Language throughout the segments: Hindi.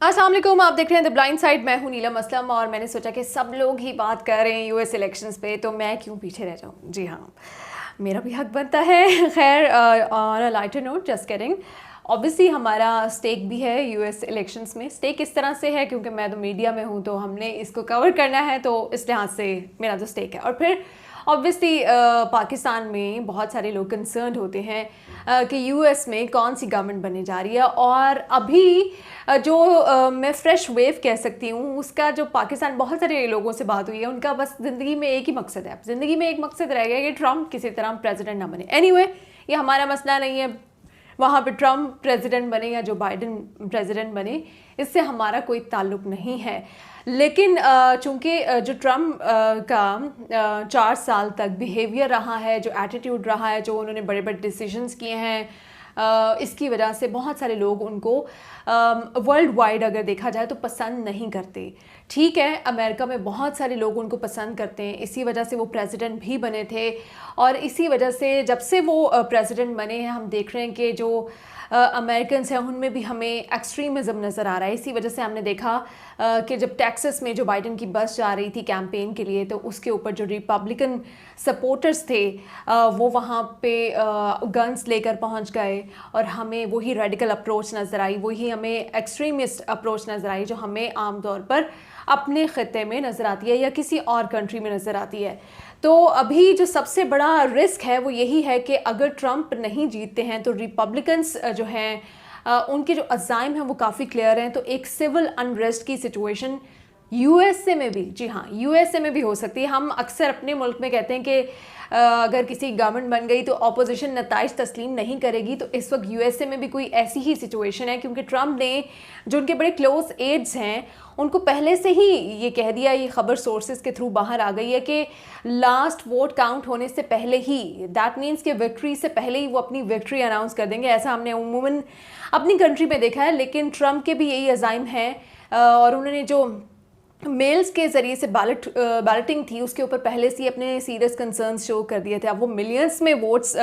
अस्सलाम वालेकुम, आप देख रहे हैं द ब्लाइंड साइड। मैं हूं नीलम असलम और मैंने सोचा कि सब लोग ही बात कर रहे हैं यूएस इलेक्शंस पे, तो मैं क्यों पीछे रह जाऊं। जी हाँ, मेरा भी हक बनता है। खैर, on a lighter note, just kidding, obviously हमारा स्टेक भी है यूएस इलेक्शंस में। स्टेक इस तरह से है क्योंकि मैं तो मीडिया में हूँ, तो हमने इसको कवर करना है, तो इस लिहाज से मेरा तो स्टेक है। और फिर ऑब्वियसली पाकिस्तान में बहुत सारे लोग कंसर्न होते हैं कि यूएस में कौन सी गवर्नमेंट बनने जा रही है। और अभी जो मैं फ्रेश वेव कह सकती हूँ उसका, जो पाकिस्तान बहुत सारे लोगों से बात हुई है, उनका बस ज़िंदगी में एक ही मकसद है। ज़िंदगी में एक मकसद रह गया कि ट्रम्प किसी तरह प्रेसिडेंट ना बने। एनीवे, ये हमारा मसला नहीं है वहाँ पे ट्रम्प प्रेसिडेंट बने या जो बाइडन प्रेसिडेंट बने, इससे हमारा कोई ताल्लुक नहीं है। लेकिन चूंकि जो ट्रम्प का 4 साल तक बिहेवियर रहा है, जो एटीट्यूड रहा है, जो उन्होंने बड़े बड़े डिसीजंस किए हैं, इसकी वजह से बहुत सारे लोग उनको वर्ल्ड वाइड अगर देखा जाए तो पसंद नहीं करते। ठीक है, अमेरिका में बहुत सारे लोग उनको पसंद करते हैं, इसी वजह से वो प्रेसिडेंट भी बने थे। और इसी वजह से जब से वो प्रेसिडेंट बने हैं, हम देख रहे हैं कि जो अमेरिकन हैं उनमें भी हमें एक्सट्रीमिज़म नज़र आ रहा है। इसी वजह से हमने देखा कि जब टेक्सास में जो बाइडन की बस जा रही थी कैंपेन के लिए, तो उसके ऊपर जो रिपब्लिकन सपोर्टर्स थे वो वहाँ पे गन्स लेकर पहुँच गए, और हमें वही रेडिकल अप्रोच नज़र आई, वही हमें एक्सट्रीमिस्ट अप्रोच नज़र आई जो हमें आमतौर पर अपने ख़त्े में नज़र आती है या किसी और कंट्री में नज़र आती है। तो अभी जो सबसे बड़ा रिस्क है वो यही है कि अगर ट्रम्प नहीं जीतते हैं तो रिपब्लिकन्स जो हैं उनके जो अज़ाइम हैं वो काफ़ी क्लियर हैं। तो एक सिविल अनरेस्ट की सिचुएशन यूएसए में भी, जी हाँ, यूएसए में भी हो सकती है। हम अक्सर अपने मुल्क में कहते हैं कि अगर किसी गवर्नमेंट बन गई तो अपोजिशन नताइज तस्लीम नहीं करेगी, तो इस वक्त यूएसए में भी कोई ऐसी ही सिचुएशन है, क्योंकि ट्रम्प ने जो उनके बड़े क्लोज एड्स हैं उनको पहले से ही ये कह दिया, ये खबर सोर्सेज के थ्रू बाहर आ गई है कि लास्ट वोट काउंट होने से पहले ही, दैट मीन्स कि विक्ट्री से पहले ही वो अपनी विक्ट्री अनाउंस कर देंगे। ऐसा हमने उमूमन अपनी कंट्री में देखा है, लेकिन ट्रम्प के भी यही अज़ाइम है। और उन्होंने जो मेल्स के ज़रिए से बैलेटिंग थी उसके ऊपर पहले से ही अपने सीरियस कंसर्न्स शो कर दिए थे। अब वो मिलियंस में वोट्स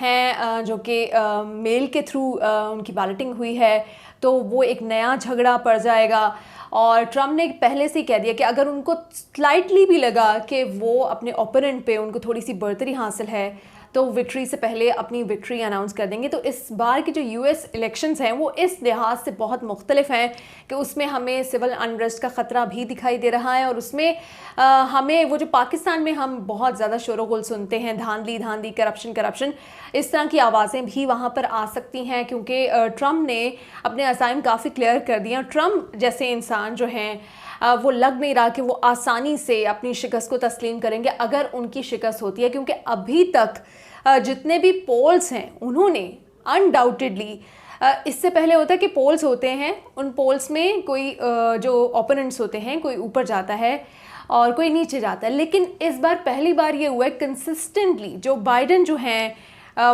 हैं जो कि मेल के थ्रू उनकी बैलेटिंग हुई है, तो वो एक नया झगड़ा पड़ जाएगा। और ट्रम्प ने पहले से ही कह दिया कि अगर उनको स्लाइटली भी लगा कि वो अपने ओपोनेंट पे उनको थोड़ी सी बढ़तरी हासिल है, तो विक्ट्री से पहले अपनी विक्ट्री अनाउंस कर देंगे। तो इस बार की जो यूएस इलेक्शंस हैं वो इस लिहाज से बहुत मुख्तलिफ हैं कि उसमें हमें सिविल अनरेस्ट का ख़तरा भी दिखाई दे रहा है, और उसमें हमें वो जो पाकिस्तान में हम बहुत ज़्यादा शोरगुल सुनते हैं, धांधली धांधली, करप्शन, इस तरह की आवाज़ें भी वहाँ पर आ सकती हैं, क्योंकि ट्रम्प ने अपने अज़ाइम काफ़ी क्लियर कर दिए हैं। ट्रम्प जैसे इंसान जो हैं वो लग नहीं रहा कि वो आसानी से अपनी शिकस्त को तस्लीम करेंगे अगर उनकी शिकस्त होती है, क्योंकि अभी तक जितने भी पोल्स हैं उन्होंने अनडाउटेडली, इससे पहले होता है कि पोल्स होते हैं, उन पोल्स में कोई जो ओपोनेंट्स होते हैं, कोई ऊपर जाता है और कोई नीचे जाता है, लेकिन इस बार पहली बार ये हुआ है कंसिस्टेंटली जो बाइडन जो हैं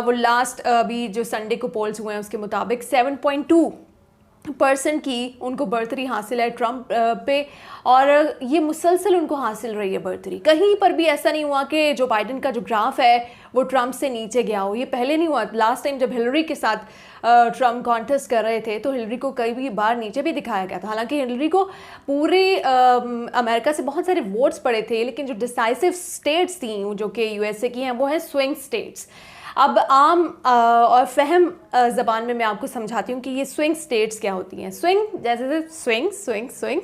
वो लास्ट अभी जो संडे को पोल्स हुए हैं उसके मुताबिक 7.2% की उनको बढ़तरी हासिल है ट्रम्प पे, और ये मुसलसल उनको हासिल रही है बढ़तरी। कहीं पर भी ऐसा नहीं हुआ कि जो बाइडन का जो ग्राफ है वो ट्रम्प से नीचे गया हो। ये पहले नहीं हुआ। लास्ट टाइम जब हिलरी के साथ ट्रम्प कॉन्टेस्ट कर रहे थे तो हिलरी को कई बार नीचे भी दिखाया गया था। हालांकि हिलरी को पूरे अमेरिका से बहुत सारे वोट्स पड़े थे, लेकिन जो डिसाइसिव स्टेट्स थी जो कि यूएसए की हैं वो है स्विंग स्टेट्स। अब आम और फहम ज़बान में मैं आपको समझाती हूँ कि ये स्विंग स्टेट्स क्या होती हैं। स्विंग जैसे स्विंग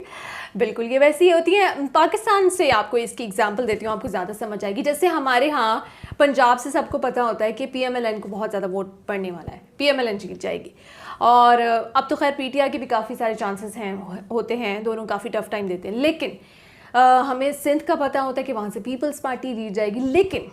बिल्कुल ये वैसी होती है। पाकिस्तान से आपको इसकी एग्जांपल देती हूँ, आपको ज़्यादा समझ आएगी। जैसे हमारे यहाँ पंजाब से सबको पता होता है कि पीएमएलएन को बहुत ज़्यादा वोट पड़ने वाला है, पीएमएलएन जीत जाएगी। और अब तो खैर पीटीआई के भी काफ़ी सारे चांसेस हैं, होते हैं, दोनों काफ़ी टफ टाइम देते हैं। लेकिन हमें सिंध का पता होता है कि वहाँ से पीपल्स पार्टी जीत जाएगी। लेकिन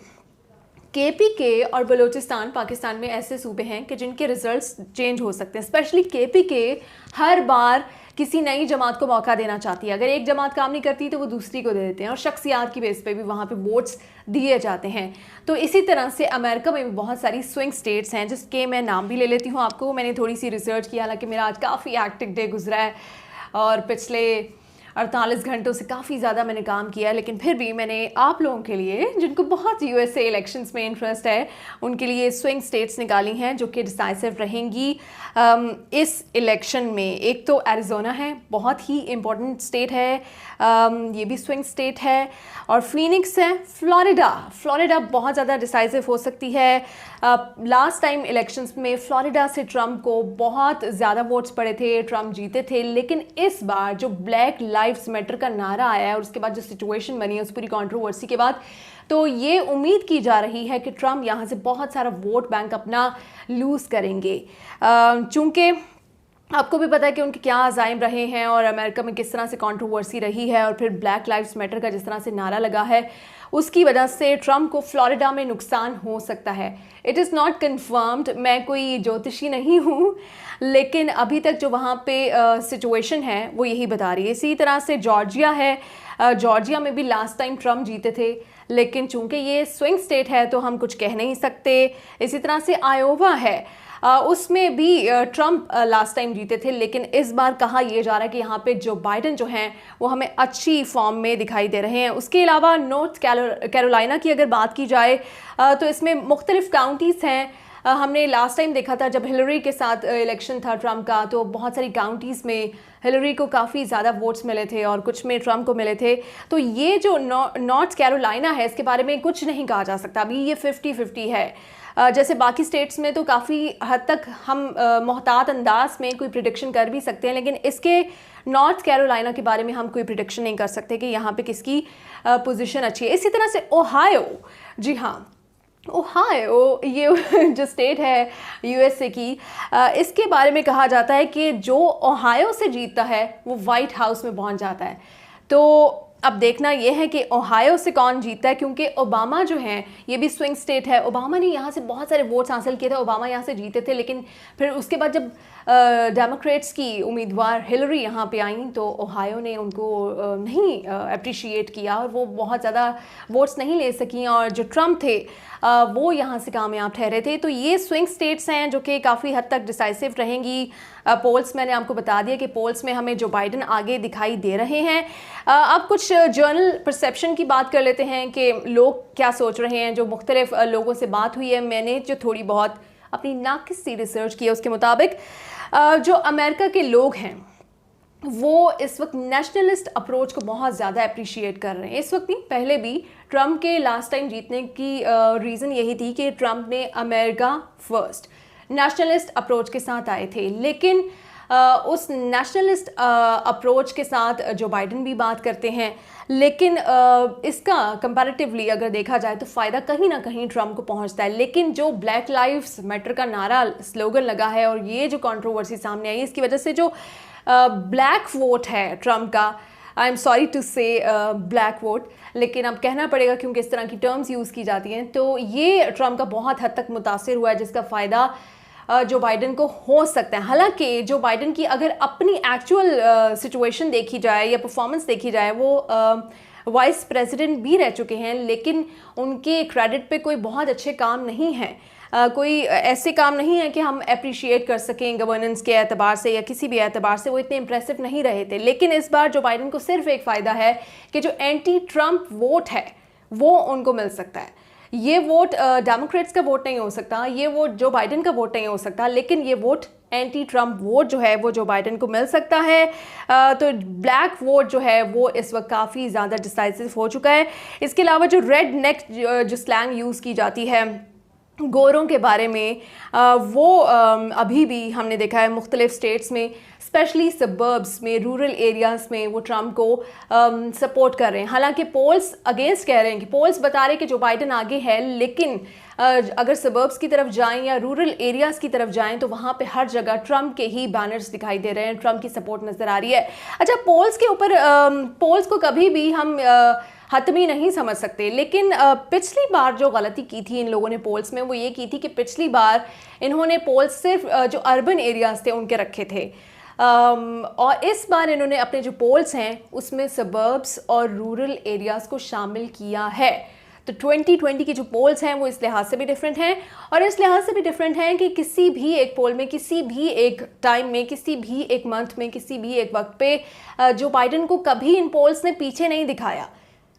केपीके और बलूचिस्तान पाकिस्तान में ऐसे सूबे हैं कि जिनके रिजल्ट्स चेंज हो सकते हैं। स्पेशली केपीके हर बार किसी नई जमात को मौका देना चाहती है। अगर एक जमात काम नहीं करती तो वो दूसरी को दे देते हैं, और शख्सियात की बेस पे भी वहाँ पे वोट्स दिए जाते हैं। तो इसी तरह से अमेरिका में भी बहुत सारी स्विंग स्टेट्स हैं, जिसके मैं नाम भी ले लेती हूँ आपको। मैंने थोड़ी सी रिसर्च की, हालांकि मेरा आज काफ़ी एक्टिव डे गुजरा है और पिछले 48 घंटों से काफ़ी ज़्यादा मैंने काम किया, लेकिन फिर भी मैंने आप लोगों के लिए जिनको बहुत यूएसए इलेक्शंस में इंटरेस्ट है उनके लिए स्विंग स्टेट्स निकाली हैं जो कि डिसाइसिव रहेंगी इस इलेक्शन में। एक तो एरिज़ोना है, बहुत ही इम्पोर्टेंट स्टेट है, ये भी स्विंग स्टेट है, और फीनिक्स है, फ्लोरिडा बहुत ज़्यादा डिसाइसिव हो सकती है। लास्ट टाइम इलेक्शंस में फ्लोरिडा से ट्रम्प को बहुत ज़्यादा वोट्स पड़े थे, ट्रम्प जीते थे, लेकिन इस बार जो ब्लैक लाइव्स मैटर का नारा आया है और उसके बाद जो सिचुएशन बनी है उस पूरी कंट्रोवर्सी के बाद, तो ये उम्मीद की जा रही है कि ट्रम्प यहाँ से बहुत सारा वोट बैंक अपना लूज़ करेंगे। चूँकि आपको भी पता है कि उनके क्या अज़ाइम रहे हैं और अमेरिका में किस तरह से कंट्रोवर्सी रही है, और फिर ब्लैक लाइव्स मैटर का जिस तरह से नारा लगा है उसकी वजह से ट्रम्प को फ्लोरिडा में नुकसान हो सकता है। इट इज़ नॉट कन्फर्म्ड, मैं कोई ज्योतिषी नहीं हूँ, लेकिन अभी तक जो वहाँ पे सिचुएशन है वो यही बता रही है। इसी तरह से जॉर्जिया है, जॉर्जिया में भी लास्ट टाइम ट्रम्प जीते थे, लेकिन चूंकि ये स्विंग स्टेट है तो हम कुछ कह नहीं सकते। इसी तरह से आयोवा है, उसमें भी ट्रम्प लास्ट टाइम जीते थे, लेकिन इस बार कहा यह जा रहा है कि यहाँ पे जो बाइडन जो हैं वो हमें अच्छी फॉर्म में दिखाई दे रहे हैं। उसके अलावा नॉर्थ कैरोलिना की अगर बात की जाए तो इसमें मुख्तलिफ काउंटीज़ हैं। हमने लास्ट टाइम देखा था जब हिलरी के साथ इलेक्शन था ट्रम्प का, तो बहुत सारी काउंटीज़ में हिलरी को काफ़ी ज़्यादा वोट्स मिले थे और कुछ में ट्रम्प को मिले थे। तो ये जो नॉर्थ कैरोलिना है इसके बारे में कुछ नहीं कहा जा सकता, अभी ये 50-50 है। जैसे बाकी स्टेट्स में तो काफ़ी हद तक हम मोहतात अंदाज में कोई प्रिडिक्शन कर भी सकते हैं, लेकिन इसके नॉर्थ कैरोलिना के बारे में हम कोई प्रिडिक्शन नहीं कर सकते कि यहाँ पे किसकी पोजीशन अच्छी है। इसी तरह से ओहायो, जी हाँ, ओहायो ये जो स्टेट है यूएसए की, इसके बारे में कहा जाता है कि जो ओहायो से जीतता है वो वाइट हाउस में पहुँच जाता है। तो अब देखना यह है कि ओहायो से कौन जीतता है, क्योंकि ओबामा जो है ये भी स्विंग स्टेट है। ओबामा ने यहाँ से बहुत सारे वोट्स हासिल किए थे, ओबामा यहाँ से जीते थे, लेकिन फिर उसके बाद जब डेमोक्रेट्स की उम्मीदवार हिलरी यहाँ पे आई तो ओहायो ने उनको नहीं अप्रिशिएट किया और वो बहुत ज़्यादा वोट्स नहीं ले सकी, और जो ट्रम्प थे वो यहाँ से कामयाब ठहरे थे। तो ये स्विंग स्टेट्स हैं जो कि काफ़ी हद तक डिसाइसिव रहेंगी। पोल्स मैंने आपको बता दिया कि पोल्स में हमें जो बाइडन आगे दिखाई दे रहे हैं। अब कुछ जर्नल परसेप्शन की बात कर लेते हैं कि लोग क्या सोच रहे हैं। जो मुख्तलिफ लोगों से बात हुई है, मैंने जो थोड़ी बहुत अपनी नाकिस सी रिसर्च की है उसके मुताबिक जो अमेरिका के लोग हैं वो इस वक्त नेशनलिस्ट अप्रोच को बहुत ज़्यादा अप्रिशिएट कर रहे हैं। इस वक्त नहीं, पहले भी ट्रम्प के लास्ट टाइम जीतने की रीज़न यही थी कि ट्रम्प ने अमेरिका फर्स्ट नेशनलिस्ट अप्रोच के साथ आए थे, लेकिन उस नेशनलिस्ट अप्रोच के साथ जो बाइडन भी बात करते हैं, लेकिन इसका कंपैरेटिवली अगर देखा जाए तो फ़ायदा कहीं ना कहीं ट्रम्प को पहुंचता है। लेकिन जो ब्लैक लाइव्स मैटर का नारा स्लोगन लगा है और ये जो कंट्रोवर्सी सामने आई, इसकी वजह से जो ब्लैक वोट है ट्रम्प का, आई एम सॉरी टू से ब्लैक वोट, लेकिन अब कहना पड़ेगा क्योंकि इस तरह की टर्म्स यूज़ की जाती हैं, तो ये ट्रम्प का बहुत हद तक मुतासिर हुआ है, जिसका फ़ायदा जो बाइडन को हो सकता है। हालांकि जो बाइडन की अगर अपनी एक्चुअल सिचुएशन देखी जाए या परफॉर्मेंस देखी जाए, वो वाइस प्रेसिडेंट भी रह चुके हैं, लेकिन उनके क्रेडिट पे कोई बहुत अच्छे काम नहीं है। कोई ऐसे काम नहीं है कि हम अप्रिशिएट कर सकें गवर्नेंस के एतबार से या किसी भी एतबार से, वो इतने इंप्रेसिव नहीं रहे थे। लेकिन इस बार जो बाइडन को सिर्फ एक फ़ायदा है कि जो एंटी ट्रम्प वोट है वो उनको मिल सकता है। ये वोट डेमोक्रेट्स का वोट नहीं हो सकता, ये वोट जो बाइडन का वोट नहीं हो सकता, लेकिन ये वोट एंटी ट्रम्प वोट जो है वो जो बाइडन को मिल सकता है। तो ब्लैक वोट जो है वो इस वक्त काफ़ी ज़्यादा डिसाइसिव हो चुका है। इसके अलावा जो रेड नेक जो स्लैंग यूज़ की जाती है गोरों के बारे में, वो अभी भी हमने देखा है मुख्तलिफ स्टेट्स में, स्पेशली सबर्ब्स में, रूरल एरियाज़ में वो ट्रम्प को सपोर्ट कर रहे हैं। हालांकि पोल्स अगेंस्ट कह रहे हैं कि पोल्स बता रहे हैं कि जो बाइडन आगे है, लेकिन अगर सबर्ब्स की तरफ जाएं या रूरल एरियाज़ की तरफ जाएं तो वहाँ पे हर जगह ट्रम्प के ही बैनर्स दिखाई दे रहे हैं, ट्रम्प की सपोर्ट नज़र आ रही है। अच्छा, पोल्स के ऊपर पोल्स को कभी भी हम हतमी नहीं समझ सकते, लेकिन पिछली बार जो गलती की थी इन लोगों ने पोल्स में, वो ये की थी कि पिछली बार इन्होंने पोल्स सिर्फ जो अर्बन एरियाज़ थे उनके रखे थे, और इस बार इन्होंने अपने जो पोल्स हैं उसमें सबर्ब्स और रूरल एरियाज़ को शामिल किया है। तो 2020 की जो पोल्स हैं वो इस लिहाज से भी डिफरेंट हैं, और इस लिहाज से भी डिफरेंट हैं कि किसी भी एक पोल में, किसी भी एक टाइम में, किसी भी एक मंथ में, किसी भी एक वक्त पे जो बाइडन को कभी इन पोल्स ने पीछे नहीं दिखाया।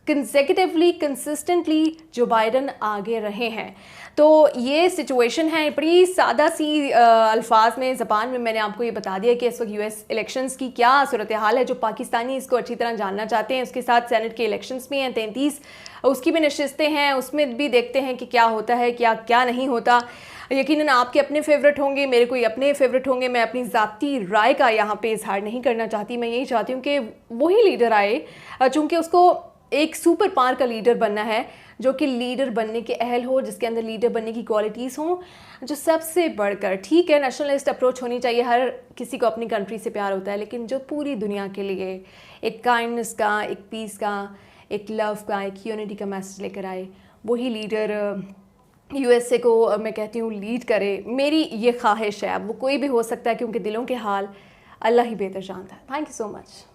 कंसेक्यूटिवली, कंसिस्टेंटली जो बाइडन आगे रहे हैं। तो ये सिचुएशन है, बड़ी सादा सी अल्फाज में, ज़बान में मैंने आपको ये बता दिया कि इस वक्त यूएस इलेक्शंस की क्या सूरत हाल है। जो पाकिस्तानी इसको अच्छी तरह जानना चाहते हैं, उसके साथ सेनेट के इलेक्शंस भी हैं, 33 उसकी भी नशिस्तें हैं, उसमें भी देखते हैं कि क्या होता है, क्या क्या नहीं होता। यकीनन आपके अपने फेवरेट होंगे, मेरे कोई अपने फेवरेट होंगे। मैं अपनी ज़ाती राय का यहाँ पे इजहार नहीं करना चाहती। मैं यही चाहती हूँ कि वही लीडर आए, चूँकि उसको एक सुपर पावर का लीडर बनना है, जो कि लीडर बनने के अहल हो, जिसके अंदर लीडर बनने की क्वालिटीज़ हों। जो सबसे बढ़कर, ठीक है नेशनलिस्ट अप्रोच होनी चाहिए, हर किसी को अपनी कंट्री से प्यार होता है, लेकिन जो पूरी दुनिया के लिए एक काइंडनेस का, एक पीस का, एक लव का, एक यूनिटी का मैसेज लेकर आए, वही लीडर यूएसए को मैं कहती हूँ लीड करे। मेरी ये ख्वाहिश है। अब वो कोई भी हो सकता है, क्योंकि दिलों के हाल अल्लाह ही बेहतर जानता है। Thank you so much.